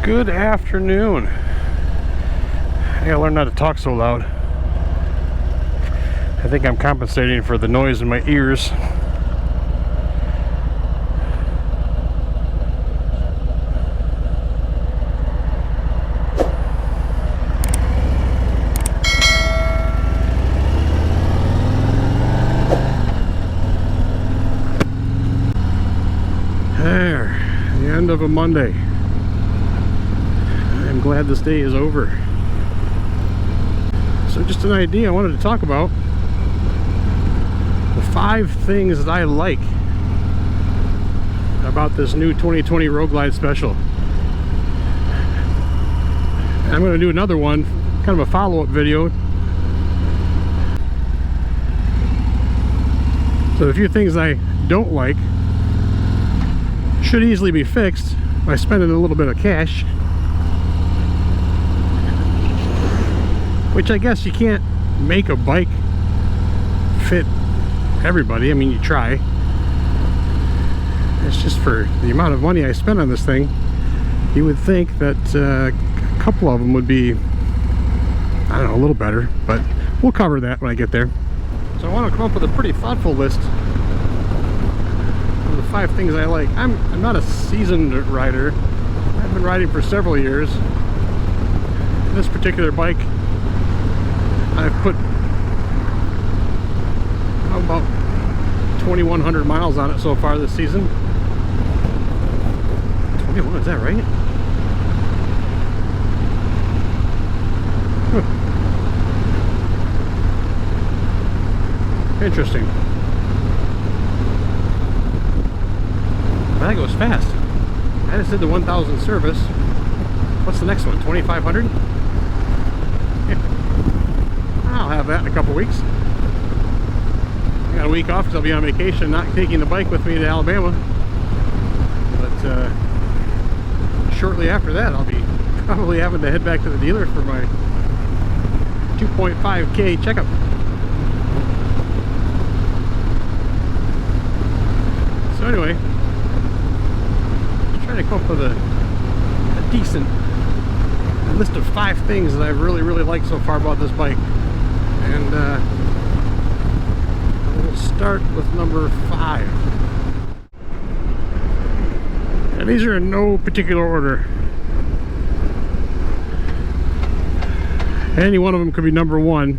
Good afternoon. I gotta learn not to talk so loud. I think I'm compensating for the noise in my ears. There, the end of a Monday. I'm glad this day is over. So just an idea I wanted to talk about the 5 things that I like about this new 2020 Road Glide Special. And I'm going to do another one, kind of a follow-up video. So a few things I don't like should easily be fixed by spending a little bit of cash, which I guess you can't make a bike fit everybody. I mean, you try. It's just for the amount of money I spent on this thing, you would think that a couple of them would be, I don't know, a little better, but we'll cover that when I get there. So I want to come up with a pretty thoughtful list of the 5 things I like. I'm not a seasoned rider. I've been riding for several years. This particular bike, I've put about 2,100 miles on it so far this season. 21, is that right? Huh. Interesting. That goes fast. I just did the 1,000 service. What's the next one? 2,500? Yeah. I'll have that in a couple weeks. I got a week off because I'll be on vacation, not taking the bike with me to Alabama. But shortly after that, I'll be probably having to head back to the dealer for my 2.5K checkup. So anyway, just trying to come up with a decent list of 5 things that I've really liked so far about this bike. And we'll start with number 5. And these are in no particular order. Any one of them could be number 1.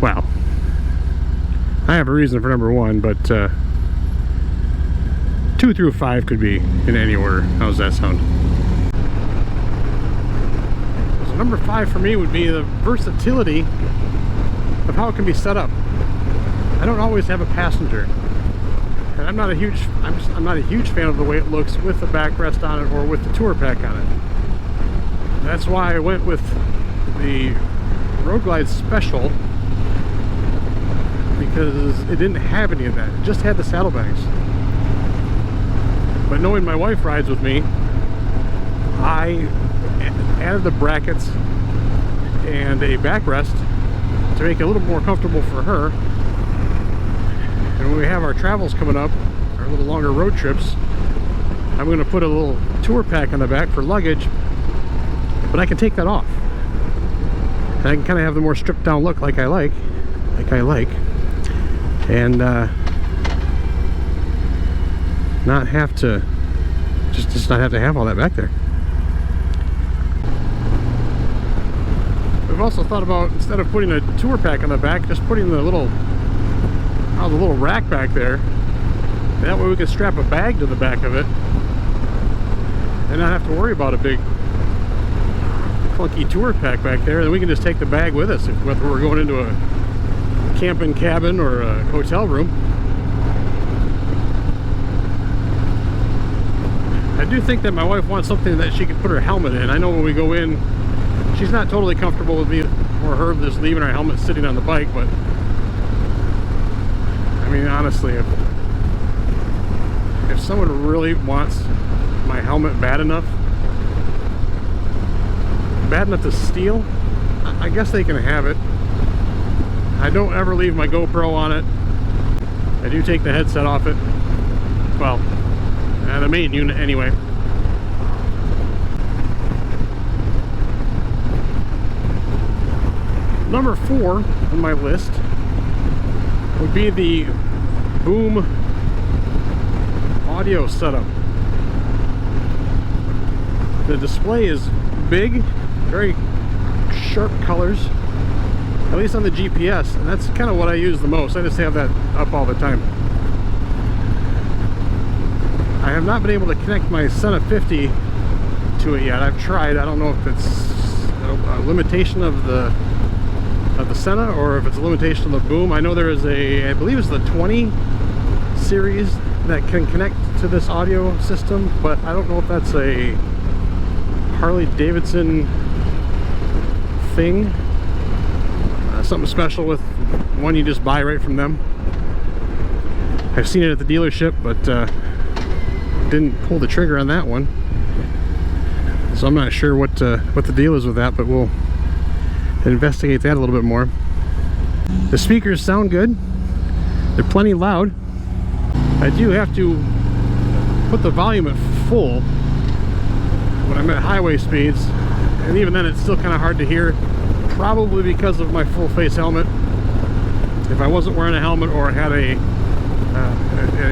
Well, I have a reason for number 1, but 2 through 5 could be in any order. How's that sound? So number 5 for me would be the versatility of how it can be set up. I don't always have a passenger, and I'm not a huge fan of the way it looks with the backrest on it or with the tour pack on it. That's why I went with the Road Glide Special, because it didn't have any of that. It just had the saddlebags. But knowing my wife rides with me, I added the brackets and a backrest to make it a little more comfortable for her. And when we have our travels coming up, our little longer road trips, I'm going to put a little tour pack on the back for luggage, but I can take that off. And I can kind of have the more stripped down look like I like. And not have to just not have to have all that back there. We've also thought about, instead of putting a tour pack on the back, just putting the little rack back there. That way we can strap a bag to the back of it and not have to worry about a big clunky tour pack back there. Then we can just take the bag with us if whether we're going into a camping cabin or a hotel room. I do think that my wife wants something that she can put her helmet in. I know when we go in, she's not totally comfortable with me or her just leaving our helmet sitting on the bike, but I mean, honestly, if someone really wants my helmet bad enough to steal, I guess they can have it. I don't ever leave my GoPro on it. I do take the headset off it. Well, the main unit anyway. Number 4 on my list would be the boom audio setup. The display is big, very sharp colors, at least on the GPS, and that's kind of what I use the most. I just have that up all the time. I have not been able to connect my Senna 50 to it yet. I've tried. I don't know if it's a limitation of the Senna or if it's a limitation of the boom. I know there is I believe it's the 20 series that can connect to this audio system, but I don't know if that's a Harley Davidson thing. Something special with one you just buy right from them. I've seen it at the dealership, but didn't pull the trigger on that one, so I'm not sure what the deal is with that, but we'll investigate that a little bit more. The speakers sound good. They're plenty loud. I do have to put the volume at full when I'm at highway speeds, and even then it's still kind of hard to hear, probably because of my full face helmet. If I wasn't wearing a helmet or I had an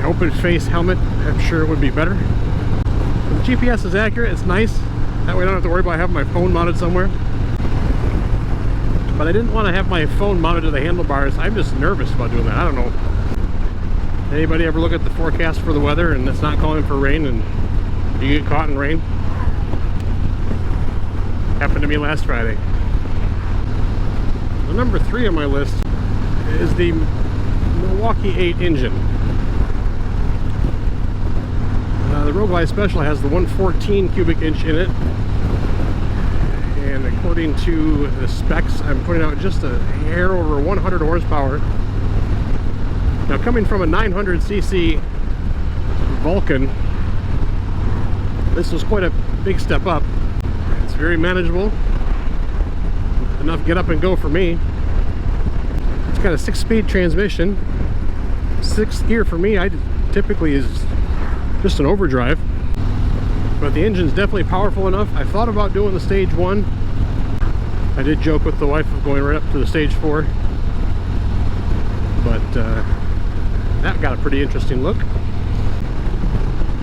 open face helmet, I'm sure it would be better. But the GPS is accurate. It's nice. That way I don't have to worry about having my phone mounted somewhere. But I didn't want to have my phone mounted to the handlebars. I'm just nervous about doing that. I don't know. Anybody ever look at the forecast for the weather and it's not calling for rain and you get caught in rain? Happened to me last Friday. The number 3 on my list is the Milwaukee 8 engine. The Road Glide Special has the 114 cubic inch in it, and according to the specs, I'm putting out just a hair over 100 horsepower. Now, coming from a 900cc Vulcan, this was quite a big step up. It's very manageable, enough get up and go for me. It's got a 6-speed transmission, 6th gear for me. I typically is just an overdrive, but the engine's definitely powerful enough. I thought about doing the stage 1. I did joke with the wife of going right up to the stage 4, but that got a pretty interesting look.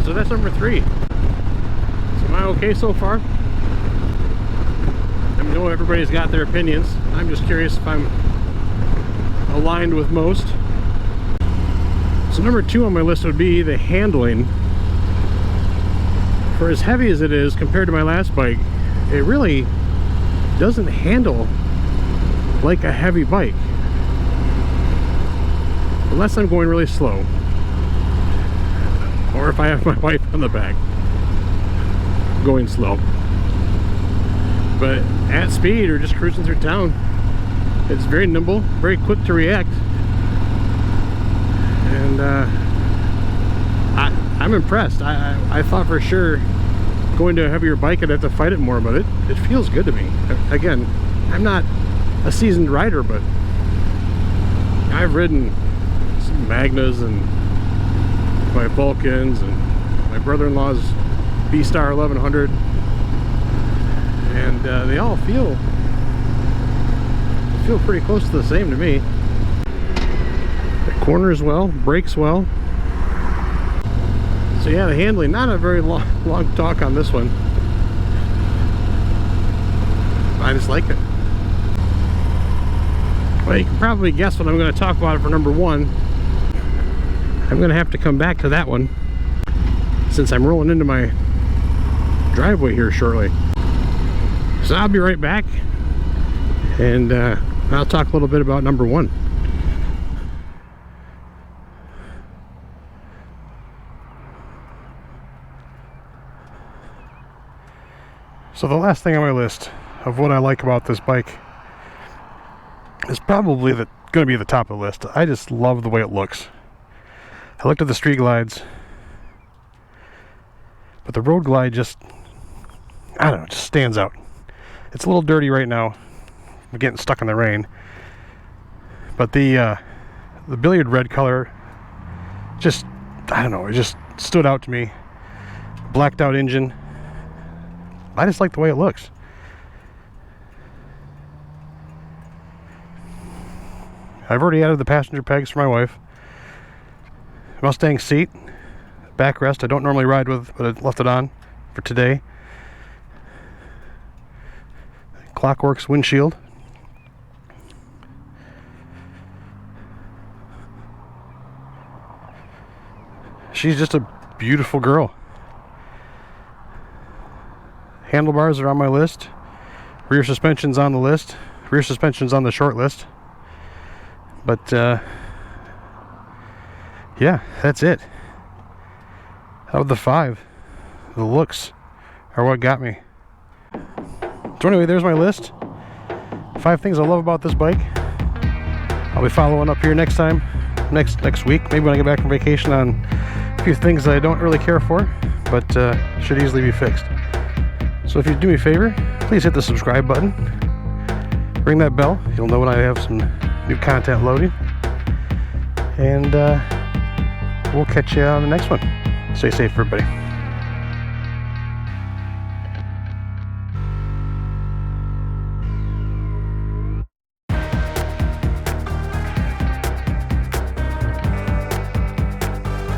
So that's number 3. So am I okay so far? I know everybody's got their opinions. I'm just curious if I'm aligned with most. So number 2 on my list would be the handling. For as heavy as it is compared to my last bike, it really doesn't handle like a heavy bike, unless I'm going really slow, or if I have my wife on the back going slow. But at speed or just cruising through town, it's very nimble, very quick to react, and I'm impressed. I thought for sure going to a heavier bike I'd have to fight it more, but it feels good to me. Again, I'm not a seasoned rider, but I've ridden some Magnas and my Vulcans and my brother-in-law's B-Star 1100, and they all feel pretty close to the same to me. It corners well, brakes well. So yeah, the handling, not a very long talk on this one. I just like it. Well, you can probably guess what I'm going to talk about for number 1. I'm going to have to come back to that one since I'm rolling into my driveway here shortly. So I'll be right back, and I'll talk a little bit about number 1. So the last thing on my list of what I like about this bike is probably going to be the top of the list. I just love the way it looks. I looked at the Street Glides, but the Road Glide just, I don't know, just stands out. It's a little dirty right now. I'm getting stuck in the rain. But the billiard red color just, I don't know, it just stood out to me. blacked out engine. I just like the way it looks. I've already added the passenger pegs for my wife. Mustang seat, backrest. I don't normally ride with, but I left it on for today. Clockworks windshield. She's just a beautiful girl. Handlebars are on my list. Rear suspension's on the list. Rear suspension's on the short list. But yeah, that's it. Out of the 5, the looks are what got me. So anyway, there's my list. 5 things I love about this bike. I'll be following up here next time, next week, maybe when I get back from vacation, on a few things that I don't really care for, but should easily be fixed. So if you do me a favor, please hit the subscribe button. Ring that bell. You'll know when I have some new content loading. And we'll catch you on the next one. Stay safe, everybody.